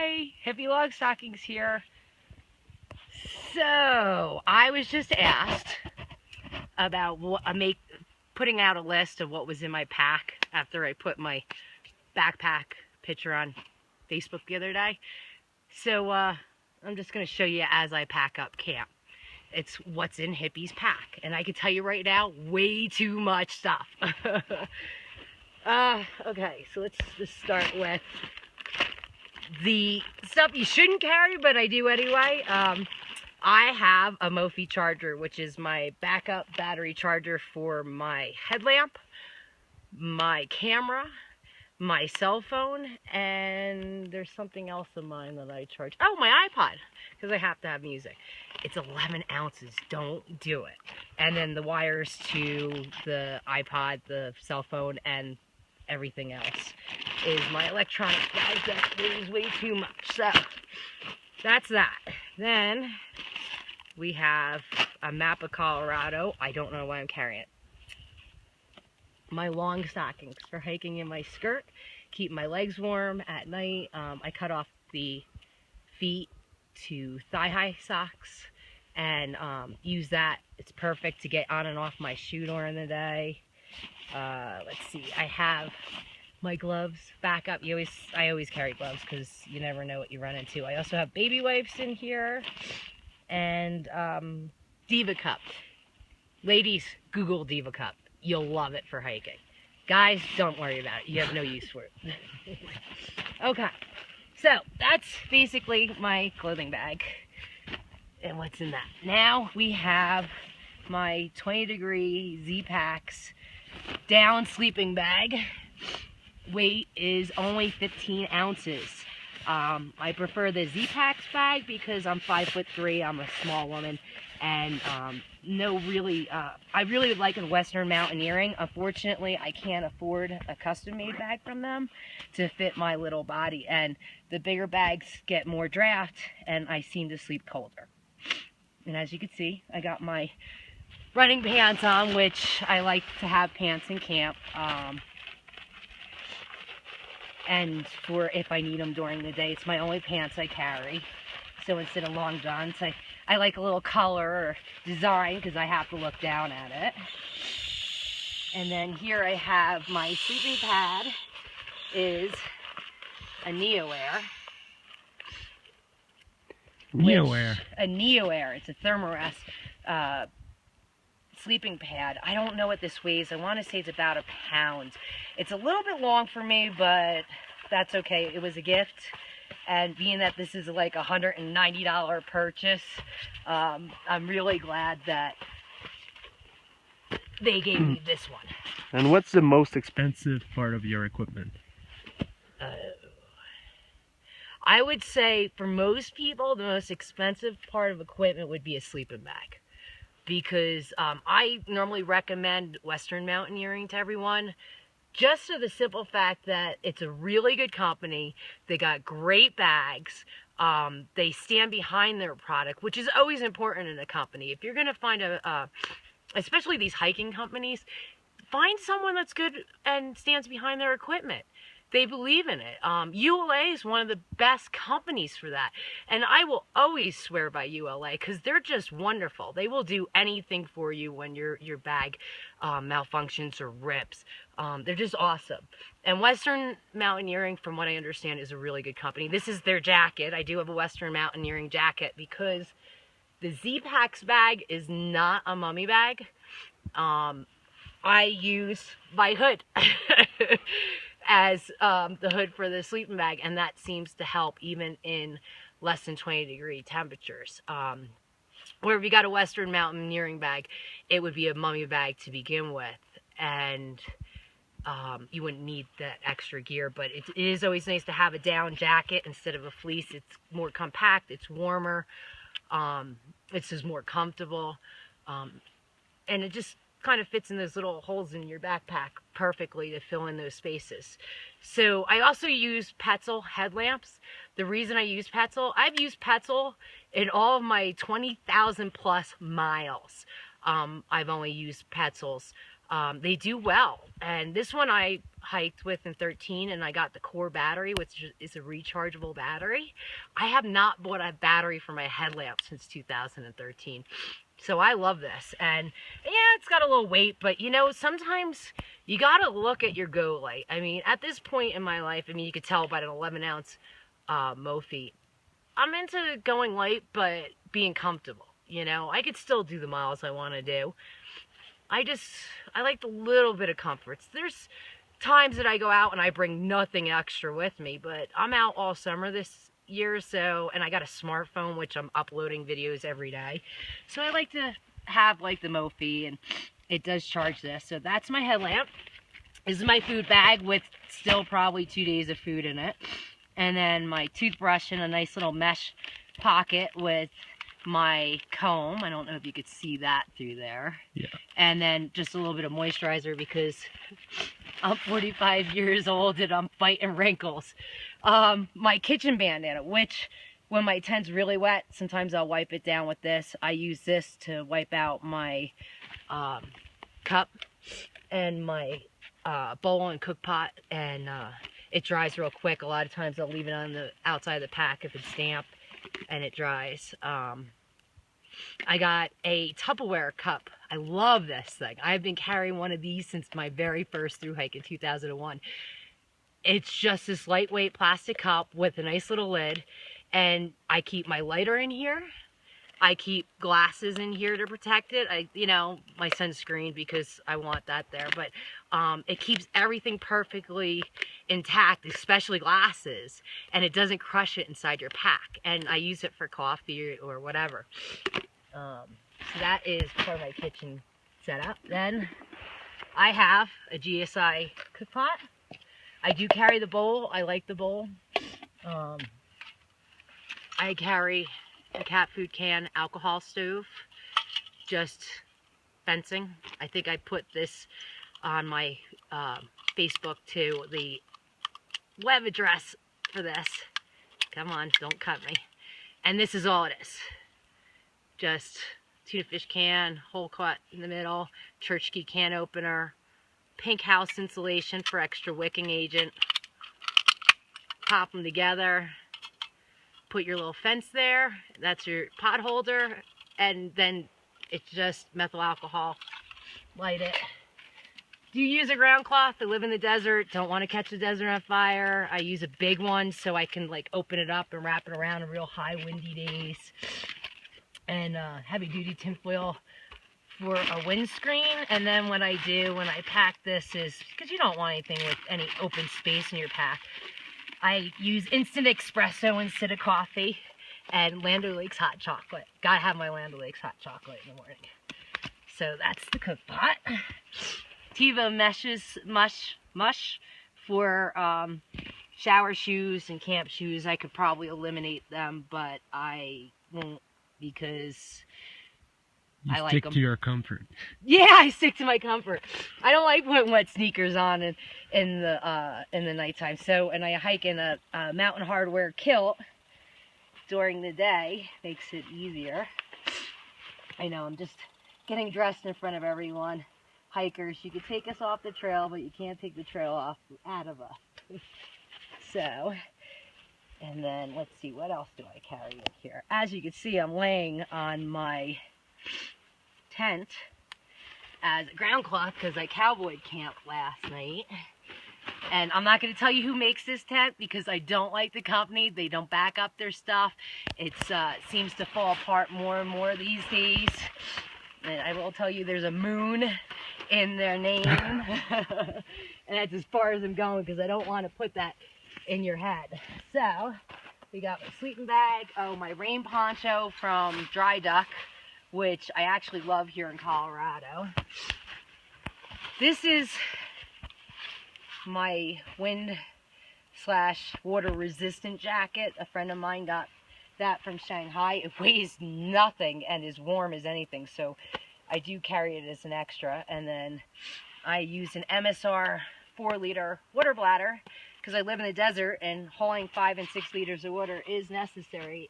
Hi, Hippie Log Stockings here. So, I was just asked about putting out a list of what was in my pack after I put my backpack picture on Facebook the other day. So, I'm just going to show you as I pack up camp. It's what's in Hippie's pack. And I can tell you right now, way too much stuff. Okay, so let's just start with the stuff you shouldn't carry, but I do anyway. I have a Mophie charger, which is my backup battery charger for my headlamp, my camera, my cell phone, and there's something else of mine that I charge. Oh, my iPod, because I have to have music. It's 11 ounces. Don't do it. And then the wires to the iPod, the cell phone, and everything else is my electronics bag that weighs way too much. So that's that. Then we have a map of Colorado. I don't know why I'm carrying it. My long stockings for hiking in my skirt, keep my legs warm at night. I cut off the feet to thigh-high socks and use that. It's perfect to get on and off my shoe during the day. Let's see, I have my gloves back up. I always carry gloves because you never know what you run into. I also have baby wipes in here and Diva Cup. Ladies, Google Diva Cup. You'll love it for hiking. Guys, don't worry about it. You have no use for it. Okay, so that's basically my clothing bag. And what's in that? Now we have my 20-degree Z-Packs down sleeping bag. Weight is only 15 ounces. I prefer the Z-Packs bag because I'm 5'3". I'm a small woman, and I really like a Western Mountaineering. Unfortunately, I can't afford a custom-made bag from them to fit my little body, and the bigger bags get more draft, and I seem to sleep colder. And as you can see, I got my running pants on, which I like to have pants in camp. And for if I need them during the day, it's my only pants I carry. So instead of long johns, I like a little color or design because I have to look down at it. And then here I have my sleeping pad is a NeoAir. A NeoAir. It's a Thermarest sleeping pad. I don't know what this weighs. I want to say it's about a pound. It's a little bit long for me, but that's okay. It was a gift, and being that this is like a $190 purchase, I'm really glad that they gave me this one. And what's the most expensive part of your equipment? I would say for most people, the most expensive part of equipment would be a sleeping bag. Because I normally recommend Western Mountaineering to everyone, just for the simple fact that it's a really good company. They got great bags. They stand behind their product, which is always important in a company. If you're going to find especially these hiking companies, find someone that's good and stands behind their equipment. They believe in it. ULA is one of the best companies for that. And I will always swear by ULA because they're just wonderful. They will do anything for you when your bag malfunctions or rips. They're just awesome. And Western Mountaineering, from what I understand, is a really good company. This is their jacket. I do have a Western Mountaineering jacket because the Z-Packs bag is not a mummy bag. I use my hood. As the hood for the sleeping bag, and that seems to help even in less than 20-degree temperatures. Where if you got a Western Mountaineering bag, it would be a mummy bag to begin with, and you wouldn't need that extra gear, but it is always nice to have a down jacket instead of a fleece. It's more compact, it's warmer, it's just more comfortable, and it just kind of fits in those little holes in your backpack perfectly to fill in those spaces. So I also use Petzl headlamps. The reason I use Petzl, I've used Petzl in all of my 20,000 plus miles. I've only used Petzls. They do well. And this one I hiked with in 13, and I got the core battery, which is a rechargeable battery. I have not bought a battery for my headlamp since 2013. So I love this. And yeah, it's got a little weight, but you know, sometimes you got to look at your go light. I mean, at this point in my life, I mean, you could tell by an 11-ounce Mophie, I'm into going light, but being comfortable. You know, I could still do the miles I want to do. I like the little bit of comforts. There's times that I go out and I bring nothing extra with me, but I'm out all summer this year or so, and I got a smartphone, which I'm uploading videos every day. So I like to have like the Mophie, and it does charge this. So that's my headlamp. This is my food bag with still probably 2 days of food in it. And then my toothbrush in a nice little mesh pocket with my comb. I don't know if you could see that through there. Yeah. And then just a little bit of moisturizer because I'm 45 years old and I'm fighting wrinkles. My kitchen bandana, which when my tent's really wet, sometimes I'll wipe it down with this. I use this to wipe out my cup and my bowl and cook pot, and it dries real quick. A lot of times I'll leave it on the outside of the pack if it's damp, and it dries. I got a Tupperware cup. I love this thing. I've been carrying one of these since my very first thru hike in 2001. It's just this lightweight plastic cup with a nice little lid, and I keep my lighter in here. I keep glasses in here to protect it. You know, my sunscreen because I want that there. But it keeps everything perfectly intact, especially glasses. And it doesn't crush it inside your pack. And I use it for coffee or whatever. So that is part of my kitchen setup. Then I have a GSI cook pot. I do carry the bowl. I like the bowl. I carry a cat food can alcohol stove, just fencing. I think I put this on my Facebook too, the web address for this. Come on, don't cut me. And this is all it is. Just tuna fish can, hole cut in the middle, church key can opener, pink house insulation for extra wicking agent. Pop them together. Put your little fence there. That's your pot holder. And then it's just methyl alcohol. Light it. Do you use a ground cloth? I live in the desert. Don't want to catch the desert on fire. I use a big one so I can like open it up and wrap it around in real high windy days. And heavy duty tinfoil for a windscreen. And then what I do when I pack this is, because you don't want anything with any open space in your pack, I use instant espresso instead of coffee, and Land O'Lakes hot chocolate. Gotta have my Land O'Lakes hot chocolate in the morning. So that's the cook pot. Tiva mush for shower shoes and camp shoes. I could probably eliminate them, but I won't because I like them. Stick to your comfort. Yeah, I stick to my comfort. I don't like putting wet sneakers on in the nighttime. So, and I hike in a Mountain Hardwear kilt during the day. Makes it easier. I know, I'm just getting dressed in front of everyone. Hikers, you can take us off the trail, but you can't take the trail out of us. So, and then let's see, what else do I carry in here? As you can see, I'm laying on my tent as a ground cloth because I cowboyed camped last night. And I'm not going to tell you who makes this tent because I don't like the company. They don't back up their stuff. It seems to fall apart more and more these days. And I will tell you there's a moon in their name. And that's as far as I'm going because I don't want to put that in your head. So, we got my sleeping bag. Oh, my rain poncho from Dry Duck, which I actually love here in Colorado. This is my wind/water resistant jacket. A friend of mine got that from Shanghai. It weighs nothing and is warm as anything, so I do carry it as an extra. And then I use an MSR 4-liter water bladder because I live in the desert and hauling 5 and 6 liters of water is necessary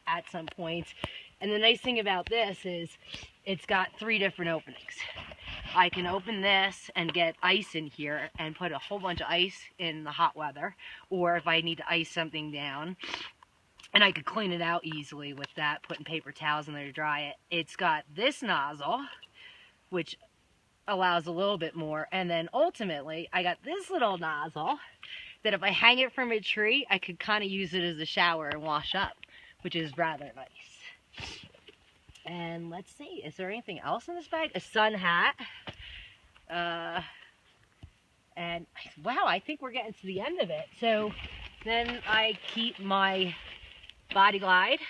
at some point. And the nice thing about this is it's got 3 different openings. I can open this and get ice in here and put a whole bunch of ice in the hot weather, or if I need to ice something down, and I could clean it out easily with that, putting paper towels in there to dry it. It's got this nozzle, which allows a little bit more, and then ultimately I got this little nozzle that if I hang it from a tree, I could kind of use it as a shower and wash up, which is rather nice. And let's see, is there anything else in this bag? A sun hat. And wow, I think we're getting to the end of it. So then I keep my Body Glide,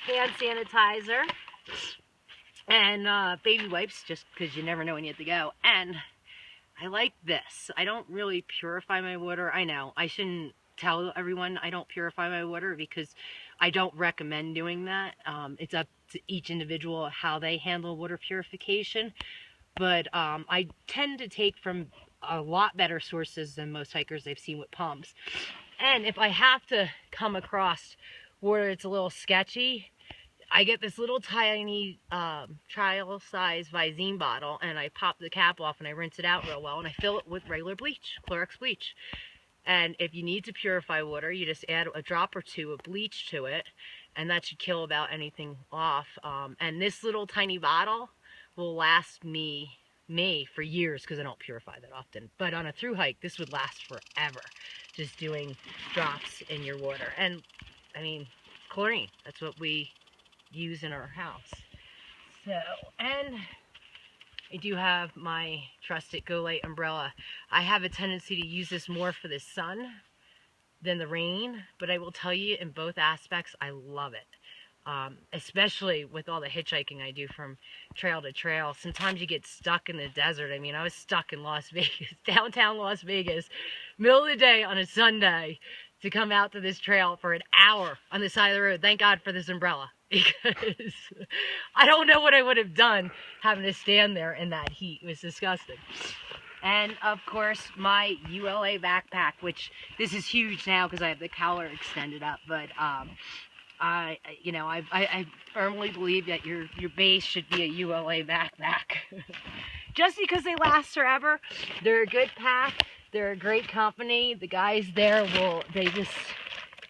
hand sanitizer, and baby wipes, just because you never know when you have to go. And I like this. I don't really purify my water. I know I shouldn't tell everyone I don't purify my water, because I don't recommend doing that. It's up to each individual how they handle water purification. But I tend to take from a lot better sources than most hikers I've seen with pumps. And if I have to come across water that's a little sketchy, I get this little tiny trial size Visine bottle, and I pop the cap off and I rinse it out real well, and I fill it with regular bleach, Clorox bleach. And if you need to purify water, you just add a drop or two of bleach to it, and that should kill about anything off. And this little tiny bottle will last me for years, because I don't purify that often. But on a thru hike, this would last forever, just doing drops in your water. And I mean, chlorine, that's what we use in our house. So, and I do have my trusted Go Light umbrella. I have a tendency to use this more for the sun than the rain, but I will tell you, in both aspects, I love it. Especially with all the hitchhiking I do from trail to trail. Sometimes you get stuck in the desert. I mean, I was stuck in Las Vegas, downtown Las Vegas, middle of the day on a Sunday, to come out to this trail for an hour on the side of the road. Thank God for this umbrella, because I don't know what I would have done having to stand there in that heat. It was disgusting. And of course, my ULA backpack, which this is huge now because I have the collar extended up, but I firmly believe that your base should be a ULA backpack. Just because they last forever. They're a good pack. They're a great company. The guys there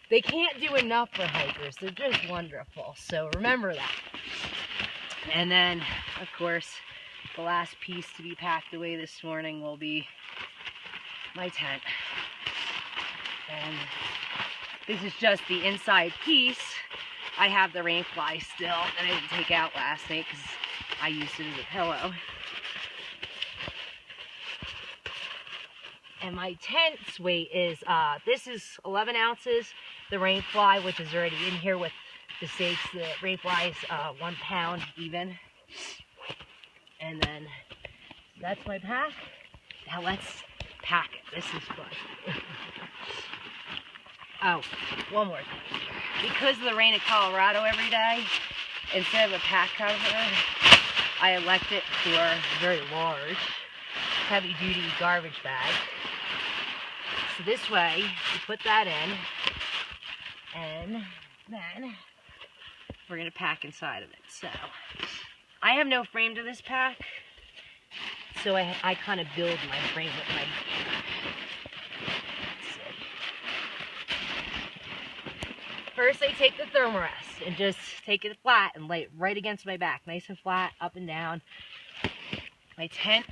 they can't do enough for hikers. They're just wonderful. So remember that. And then, of course, the last piece to be packed away this morning will be my tent. And this is just the inside piece. I have the rain fly still that I didn't take out last night because I used it as a pillow. And my tent's weight is, this is 11 ounces. The rain fly, which is already in here with the stakes, the rain fly is 1 pound even. And then, that's my pack. Now let's pack it. This is fun. Oh, one more thing. Because of the rain in Colorado every day, instead of a pack cover, I elected for a very large, heavy-duty garbage bag. So this way, you put that in, and then we're going to pack inside of it. So, I have no frame to this pack, so I kind of build my frame with my... First, I take the thermarest and just take it flat and lay it right against my back. Nice and flat, up and down. My tent,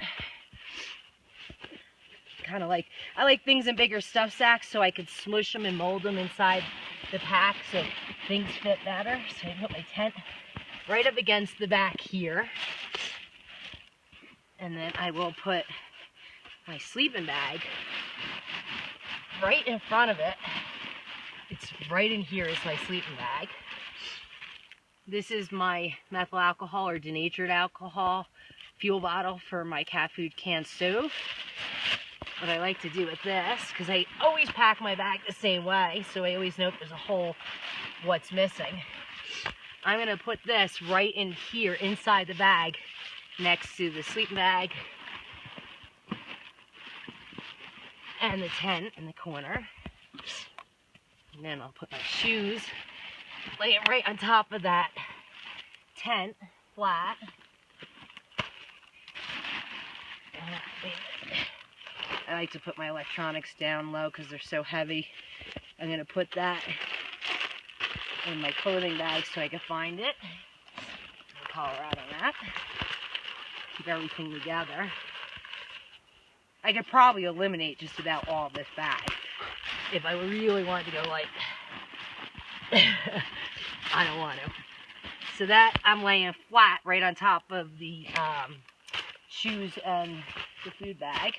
kind of like, I like things in bigger stuff sacks so I could smush them and mold them inside the pack so things fit better. So I put my tent right up against the back here. And then I will put my sleeping bag right in front of it. It's right in here is my sleeping bag. This is my methyl alcohol or denatured alcohol fuel bottle for my cat food can stove. What I like to do with this, because I always pack my bag the same way, so I always know if there's a hole, what's missing. I'm going to put this right in here inside the bag next to the sleeping bag and the tent in the corner. And then I'll put my shoes, lay it right on top of that tent, flat. I like to put my electronics down low because they're so heavy. I'm going to put that in my clothing bag so I can find it. I'll collar out on that. Keep everything together. I could probably eliminate just about all of this bag if I really wanted to go light. I don't want to. So that I'm laying flat right on top of the shoes and the food bag.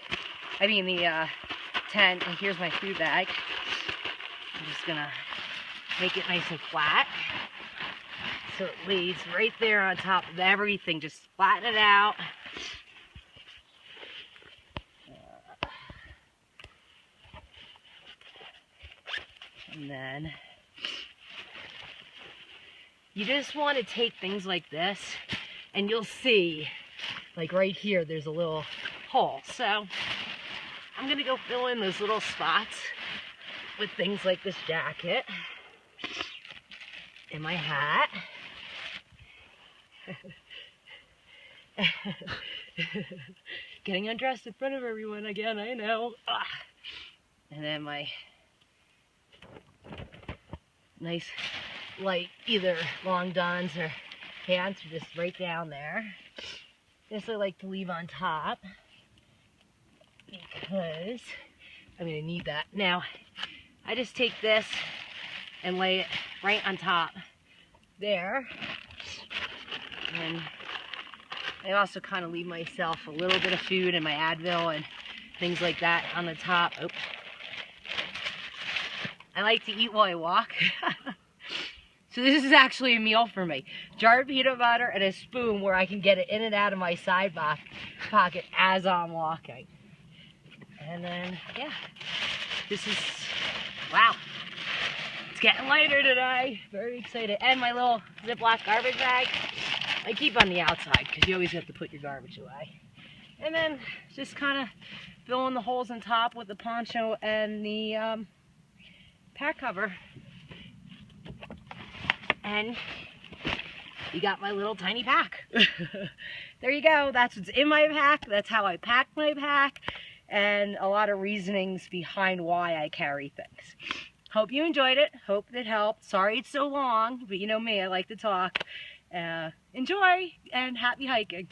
I mean the tent, and here's my food bag. I'm just gonna make it nice and flat. So it lays right there on top of everything. Just flatten it out. And then you just want to take things like this, and you'll see, like right here, there's a little hole. So I'm going to go fill in those little spots with things like this jacket and my hat. Getting undressed in front of everyone again, I know. Ugh. And then my nice light either long johns or pants are just right down there. This I like to leave on top because I'm going to need that. Now, I just take this and lay it right on top there. And I also kind of leave myself a little bit of food and my Advil and things like that on the top. Oh. I like to eat while I walk. So this is actually a meal for me. Jarred peanut butter and a spoon where I can get it in and out of my side pocket as I'm walking. And then, yeah, this is, wow. It's getting lighter today. Very excited. And my little Ziploc garbage bag, I keep on the outside because you always have to put your garbage away. And then just kind of fill in the holes on top with the poncho and the pack cover. And you got my little tiny pack. There you go. That's what's in my pack. That's how I pack my pack. And a lot of reasonings behind why I carry things. Hope you enjoyed it. Hope it helped. Sorry it's so long, but you know me, I like to talk. Enjoy and happy hiking.